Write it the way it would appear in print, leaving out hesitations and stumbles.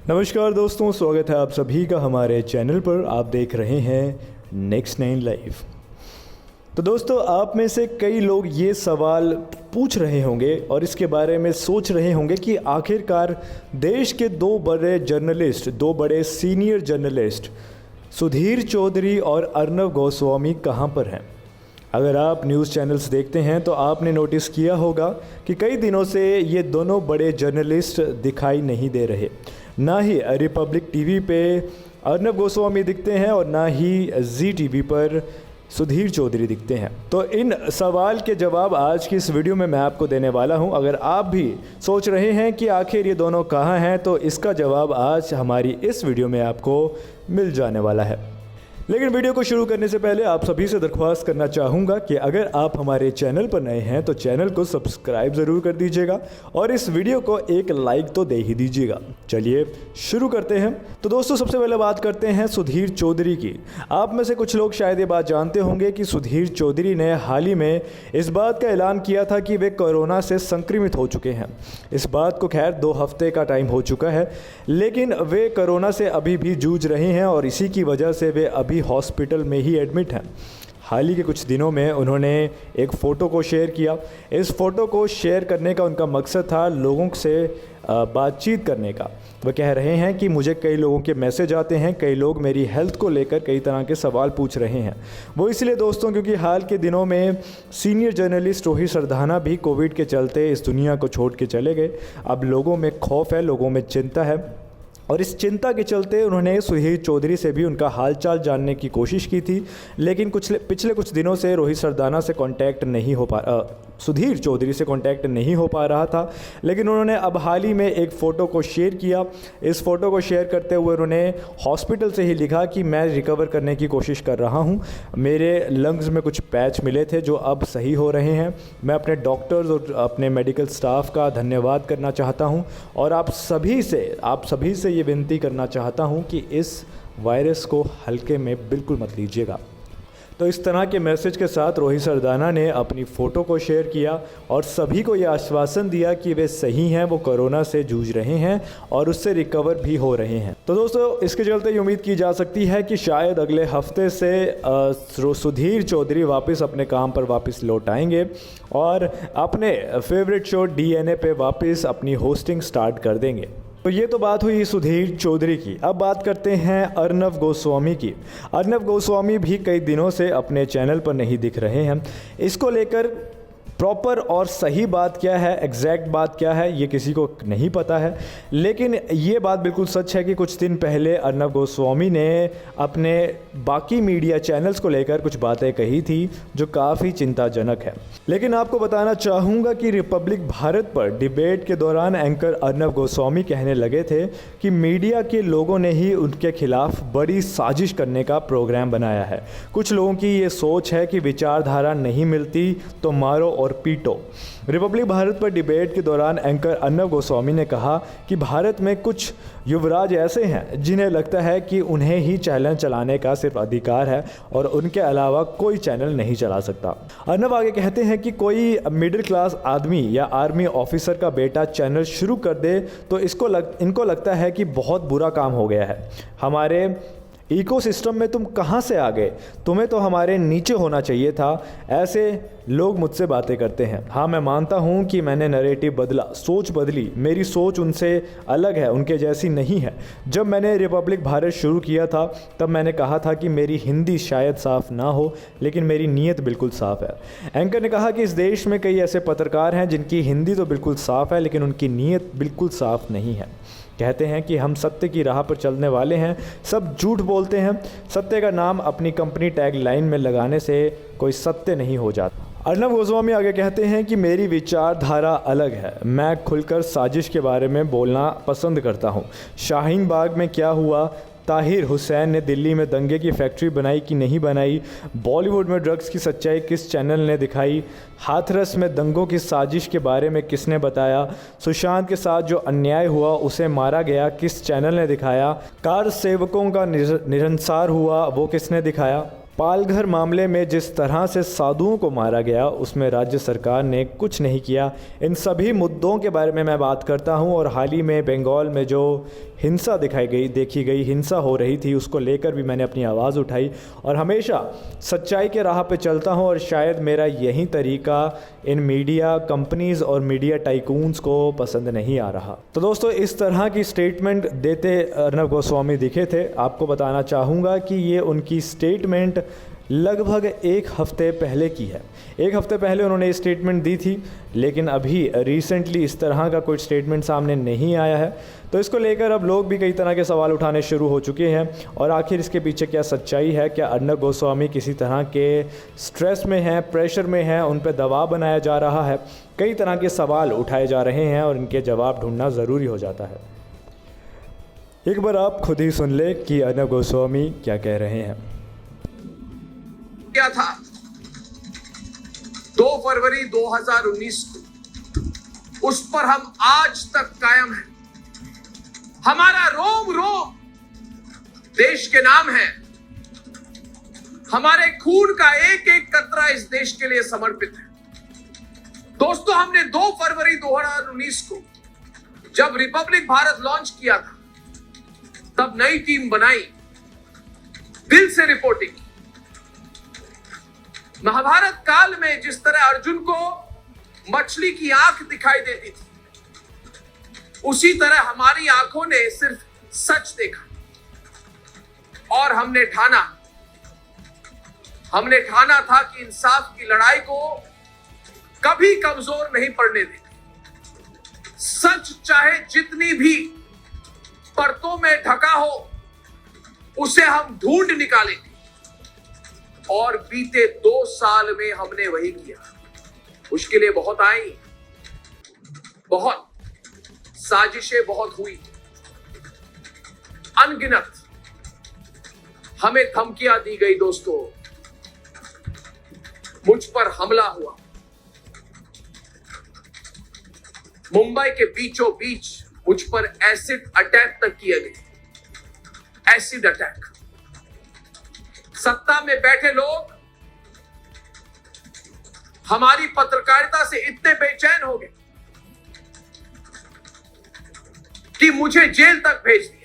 नमस्कार दोस्तों, स्वागत है आप सभी का हमारे चैनल पर। आप देख रहे हैं नेक्स्ट 9 लाइव। तो दोस्तों, आप में से कई लोग ये सवाल पूछ रहे होंगे और इसके बारे में सोच रहे होंगे कि आखिरकार देश के दो बड़े सीनियर जर्नलिस्ट सुधीर चौधरी और अर्नब गोस्वामी कहाँ पर हैं। अगर आप न्यूज़ चैनल्स देखते हैं तो आपने नोटिस किया होगा कि कई दिनों से ये दोनों बड़े जर्नलिस्ट दिखाई नहीं दे रहे। ना ही रिपब्लिक टीवी पे अर्नब गोस्वामी दिखते हैं और ना ही जी टीवी पर सुधीर चौधरी दिखते हैं। तो इन सवाल के जवाब आज की इस वीडियो में मैं आपको देने वाला हूं। अगर आप भी सोच रहे हैं कि आखिर ये दोनों कहां हैं, तो इसका जवाब आज हमारी इस वीडियो में आपको मिल जाने वाला है। लेकिन वीडियो को शुरू करने से पहले आप सभी से दरख्वास्त करना चाहूँगा कि अगर आप हमारे चैनल पर नए हैं तो चैनल को सब्सक्राइब ज़रूर कर दीजिएगा और इस वीडियो को एक लाइक तो दे ही दीजिएगा। चलिए शुरू करते हैं। तो दोस्तों, सबसे पहले बात करते हैं सुधीर चौधरी की। आप में से कुछ लोग शायद ये बात जानते होंगे कि सुधीर चौधरी ने हाल ही में इस बात का ऐलान किया था कि वे कोरोना से संक्रमित हो चुके हैं। इस बात को खैर 2 हफ्ते का टाइम हो चुका है, लेकिन वे कोरोना से अभी भी जूझ रहे हैं और इसी की वजह से वे अभी हॉस्पिटल में ही एडमिट हैं। हाल ही के कुछ दिनों में उन्होंने एक फ़ोटो को शेयर किया। इस फ़ोटो को शेयर करने का उनका मकसद था लोगों से बातचीत करने का। वह कह रहे हैं कि मुझे कई लोगों के मैसेज आते हैं, कई लोग मेरी हेल्थ को लेकर कई तरह के सवाल पूछ रहे हैं। वो इसलिए दोस्तों क्योंकि हाल के दिनों में सीनियर जर्नलिस्ट रोहित सरधाना भी कोविड के चलते इस दुनिया को छोड़ के चले गए। अब लोगों में खौफ है, लोगों में चिंता है और इस चिंता के चलते उन्होंने सुधीर चौधरी से भी उनका हालचाल जानने की कोशिश की थी। लेकिन पिछले कुछ दिनों से रोहित सरधाना से सुधीर चौधरी से कांटेक्ट नहीं हो पा रहा था। लेकिन उन्होंने अब हाल ही में एक फ़ोटो को शेयर किया। इस फ़ोटो को शेयर करते हुए उन्होंने हॉस्पिटल से ही लिखा कि मैं रिकवर करने की कोशिश कर रहा हूँ। मेरे लंग्स में कुछ पैच मिले थे जो अब सही हो रहे हैं। मैं अपने डॉक्टर्स और अपने मेडिकल स्टाफ का धन्यवाद करना चाहता हूँ और आप सभी से ये विनती करना चाहता हूँ कि इस वायरस को हल्के में बिल्कुल मत लीजिएगा। तो इस तरह के मैसेज के साथ रोहित सरधाना ने अपनी फ़ोटो को शेयर किया और सभी को ये आश्वासन दिया कि वे सही हैं, वो कोरोना से जूझ रहे हैं और उससे रिकवर भी हो रहे हैं। तो दोस्तों, इसके चलते ये उम्मीद की जा सकती है कि शायद अगले हफ्ते से सुधीर चौधरी वापस अपने काम पर वापस लौट आएंगे और अपने फेवरेट शो DNA पे वापस अपनी होस्टिंग स्टार्ट कर देंगे। तो ये तो बात हुई सुधीर चौधरी की। अब बात करते हैं अर्नब गोस्वामी की। अर्नब गोस्वामी भी कई दिनों से अपने चैनल पर नहीं दिख रहे हैं। इसको लेकर प्रॉपर और सही बात क्या है, एग्जैक्ट बात क्या है, ये किसी को नहीं पता है। लेकिन ये बात बिल्कुल सच है कि कुछ दिन पहले अर्नब गोस्वामी ने अपने बाकी मीडिया चैनल्स को लेकर कुछ बातें कही थी जो काफ़ी चिंताजनक है। लेकिन आपको बताना चाहूँगा कि रिपब्लिक भारत पर डिबेट के दौरान एंकर अर्नब गोस्वामी कहने लगे थे कि मीडिया के लोगों ने ही उनके खिलाफ बड़ी साजिश करने का प्रोग्राम बनाया है। कुछ लोगों की ये सोच है कि विचारधारा नहीं मिलती तो मारो और पीटो। रिपब्लिक भारत पर डिबेट के दौरान एंकर अर्नब गोस्वामी ने कहा कि भारत में कुछ युवराज ऐसे हैं जिन्हें लगता है कि उन्हें ही चैनल चलाने का सिर्फ अधिकार है और उनके अलावा कोई चैनल नहीं चला सकता। अर्नब आगे कहते हैं कि कोई मिडिल क्लास आदमी या आर्मी ऑफिसर का बेटा चैनल शुरू कर दे तो इनको लगता है कि बहुत बुरा काम हो गया है। हमारे इकोसिस्टम में तुम कहाँ से आ गए? तुम्हें तो हमारे नीचे होना चाहिए था। ऐसे लोग मुझसे बातें करते हैं। हाँ, मैं मानता हूँ कि मैंने नैरेटिव बदला, सोच बदली। मेरी सोच उनसे अलग है, उनके जैसी नहीं है। जब मैंने रिपब्लिक भारत शुरू किया था तब मैंने कहा था कि मेरी हिंदी शायद साफ़ ना हो लेकिन मेरी नीयत बिल्कुल साफ़ है। एंकर ने कहा कि इस देश में कई ऐसे पत्रकार हैं जिनकी हिंदी तो बिल्कुल साफ़ है लेकिन उनकी नीयत बिल्कुल साफ़ नहीं है। कहते हैं कि हम सत्य की राह पर चलने वाले हैं, सब झूठ बोलते हैं। सत्य का नाम अपनी कंपनी टैग लाइन में लगाने से कोई सत्य नहीं हो जाता। अर्नब गोस्वामी आगे कहते हैं कि मेरी विचारधारा अलग है। मैं खुलकर साजिश के बारे में बोलना पसंद करता हूँ। शाहीन बाग में क्या हुआ, ताहिर हुसैन ने दिल्ली में दंगे की फैक्ट्री बनाई कि नहीं बनाई, बॉलीवुड में ड्रग्स की सच्चाई किस चैनल ने दिखाई, हाथरस में दंगों की साजिश के बारे में किसने बताया, सुशांत के साथ जो अन्याय हुआ उसे मारा गया किस चैनल ने दिखाया, कार सेवकों का निरंसार हुआ वो किसने दिखाया। पालघर मामले में जिस तरह से साधुओं को मारा गया उसमें राज्य सरकार ने कुछ नहीं किया। इन सभी मुद्दों के बारे में मैं बात करता हूं और हाल ही में बंगाल में जो हिंसा देखी गई हिंसा हो रही थी उसको लेकर भी मैंने अपनी आवाज़ उठाई और हमेशा सच्चाई के राह पे चलता हूं और शायद मेरा यही तरीका इन मीडिया कंपनीज़ और मीडिया टाइकून्स को पसंद नहीं आ रहा। तो दोस्तों, इस तरह की स्टेटमेंट देते अर्नब गोस्वामी दिखे थे। आपको बताना चाहूँगा कि ये उनकी स्टेटमेंट लगभग एक हफ़्ते पहले की है। एक हफ़्ते पहले उन्होंने ये स्टेटमेंट दी थी, लेकिन अभी रिसेंटली इस तरह का कोई स्टेटमेंट सामने नहीं आया है। तो इसको लेकर अब लोग भी कई तरह के सवाल उठाने शुरू हो चुके हैं और आखिर इसके पीछे क्या सच्चाई है? क्या अर्नब गोस्वामी किसी तरह के स्ट्रेस में हैं, प्रेशर में हैं, उन पर दबाव बनाया जा रहा है? कई तरह के सवाल उठाए जा रहे हैं और इनके जवाब ढूंढना ज़रूरी हो जाता है। एक बार आप खुद ही सुन ले कि अर्नब गोस्वामी क्या कह रहे हैं। क्या था 2 फरवरी 2019 को, उस पर हम आज तक कायम हैं। हमारा रोम रोम देश के नाम है। हमारे खून का एक एक कतरा इस देश के लिए समर्पित है। दोस्तों, हमने 2 फरवरी 2019 को जब रिपब्लिक भारत लॉन्च किया था, तब नई टीम बनाई, दिल से रिपोर्टिंग की। महाभारत काल में जिस तरह अर्जुन को मछली की आंख दिखाई देती थी, उसी तरह हमारी आंखों ने सिर्फ सच देखा और हमने ठाना था कि इंसाफ की लड़ाई को कभी कमजोर नहीं पड़ने देंगे। सच चाहे जितनी भी परतों में ढका हो, उसे हम ढूंढ निकालेंगे। और बीते 2 साल में हमने वही किया। मुश्किलें बहुत आई, बहुत साजिशें बहुत हुई, अनगिनत हमें धमकियां दी गई। दोस्तों, मुझ पर हमला हुआ। मुंबई के बीचों बीच मुझ पर एसिड अटैक तक किए गए। Acid attack. सत्ता में बैठे लोग हमारी पत्रकारिता से इतने बेचैन हो गए कि मुझे जेल तक भेज दिया।